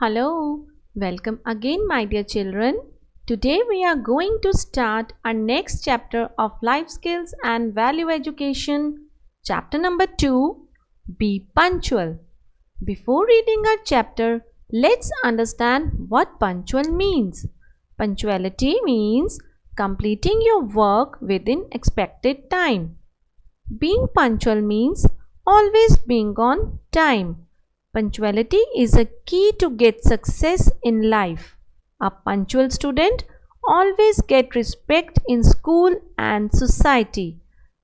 Hello, welcome again, my dear children. Today we are going to start our next chapter of life skills and value education. Chapter number 2, Be punctual. Before reading our chapter, let's understand what punctual means. Punctuality means completing your work within expected time. Being punctual means always being on time. Punctuality is a key to get success in life. A punctual student always get respect in school and society.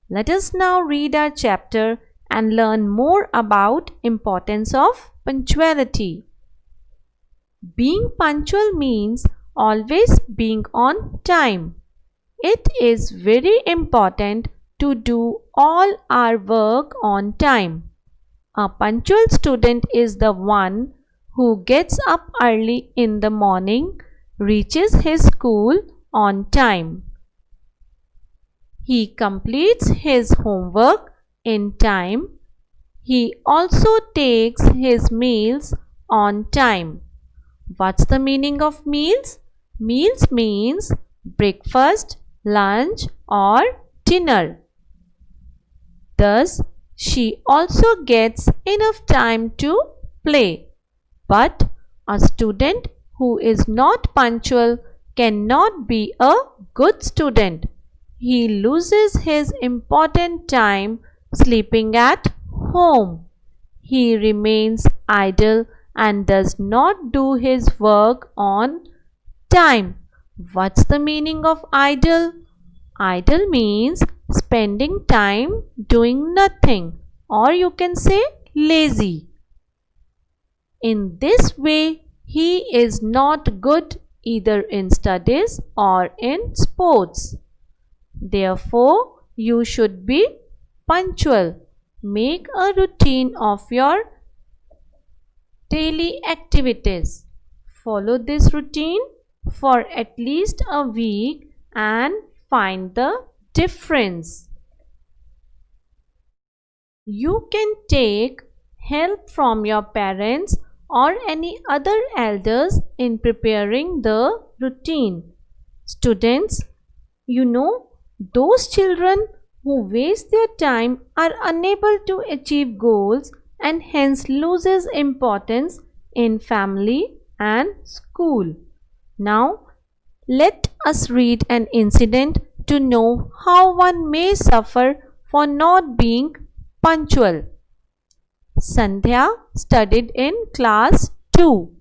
Let us now read our chapter and learn more about importance of punctuality. Being punctual means always being on time. It is very important to do all our work on time. A punctual student is the one who gets up early in the morning, reaches his school on time. He completes his homework in time. He also takes his meals on time. What's the meaning of meals? Meals means breakfast, lunch or dinner. Thus, she also gets enough time to play. But a student who is not punctual cannot be a good student. He loses his important time sleeping at home. He remains idle and does not do his work on time. What's the meaning of idle? Idle means spending time doing nothing, or you can say lazy. In this way, he is not good either in studies or in sports. Therefore, you should be punctual. Make a routine of your daily activities. Follow this routine for at least a week and find the difference. You can take help from your parents or any other elders in preparing the routine. Students, those children who waste their time are unable to achieve goals and hence loses importance in family and school. Now, let us read an incident to know how one may suffer for not being punctual. Sandhya studied in class 2.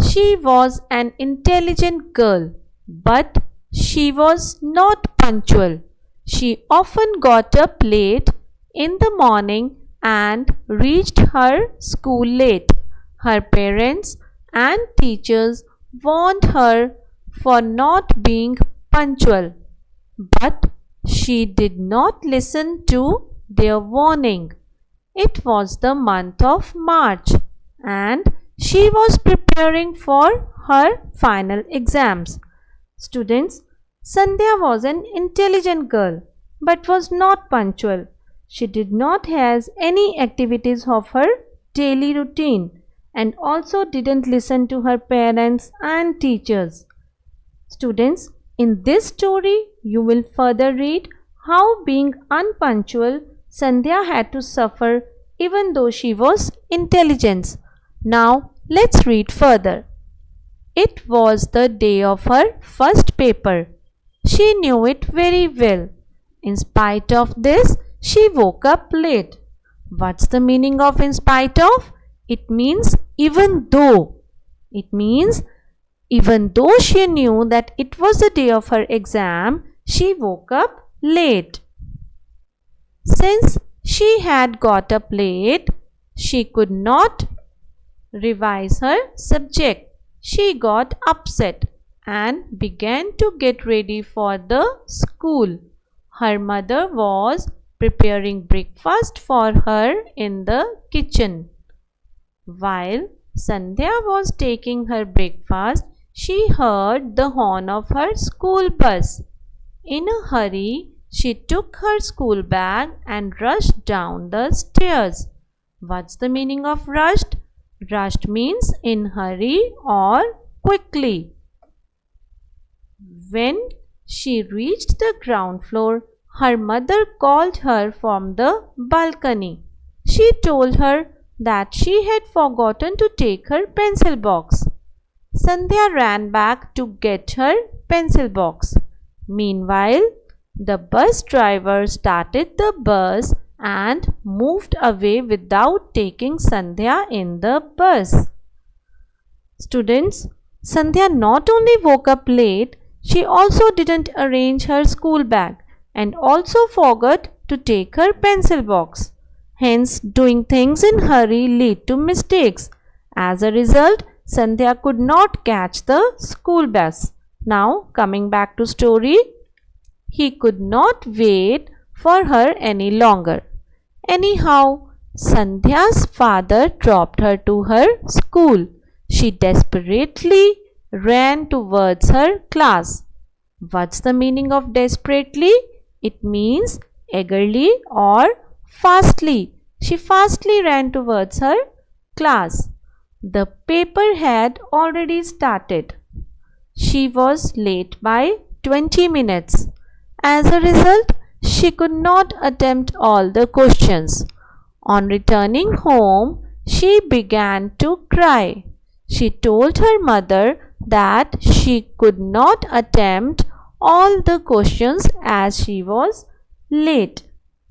She was an intelligent girl, but she was not punctual. She often got up late in the morning and reached her school late. Her parents and teachers warned her for not being punctual, but she did not listen to their warning. It was the month of March and she was preparing for her final exams. Students, Sandhya was an intelligent girl but was not punctual. She did not have any activities of her daily routine and also didn't listen to her parents and teachers. Students, in this story, you will further read how being unpunctual, Sandhya had to suffer even though she was intelligent. Now, let's read further. It was the day of her first paper. She knew it very well. In spite of this, she woke up late. What's the meaning of in spite of? It means even though. It means even though she knew that it was the day of her exam, she woke up late. Since she had got up late, she could not revise her subject. She got upset and began to get ready for the school. Her mother was preparing breakfast for her in the kitchen. While Sandhya was taking her breakfast, she heard the horn of her school bus. In a hurry, she took her school bag and rushed down the stairs. What's the meaning of rushed? Rushed means in hurry or quickly. When she reached the ground floor, her mother called her from the balcony. She told her that she had forgotten to take her pencil box. Sandhya ran back to get her pencil box. Meanwhile, the bus driver started the bus and moved away without taking Sandhya in the bus. Students, Sandhya not only woke up late, she also didn't arrange her school bag and also forgot to take her pencil box. Hence, doing things in hurry lead to mistakes. As a result, Sandhya could not catch the school bus. Now, coming back to story, he could not wait for her any longer. Anyhow, Sandhya's father dropped her to her school. She desperately ran towards her class. What's the meaning of desperately? It means eagerly or fastly. She fastly ran towards her class. The paper had already started. She was late by 20 minutes. As a result, she could not attempt all the questions. On returning home, she began to cry. She told her mother that she could not attempt all the questions as she was late.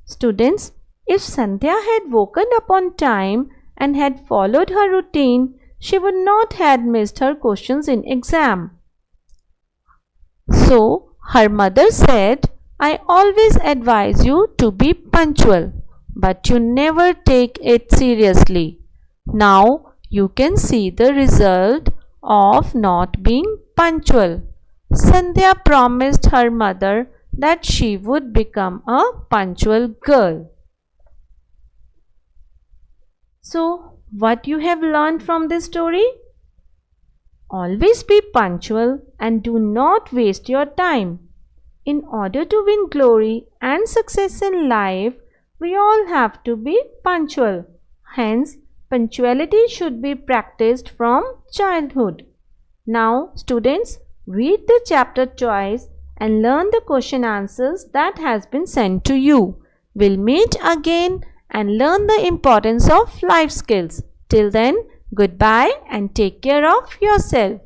Students, if Sandhya had woken up on time and had followed her routine, she would not have missed her questions in exam. So, her mother said, I always advise you to be punctual, but you never take it seriously. Now, you can see the result of not being punctual. Sandhya promised her mother that she would become a punctual girl. So, what you have learned from this story? Always be punctual and do not waste your time. In order to win glory and success in life, we all have to be punctual. Hence, punctuality should be practiced from childhood. Now, students, read the chapter twice and learn the question answers that has been sent to you. We'll meet again and learn the importance of life skills. Till then, goodbye and take care of yourself.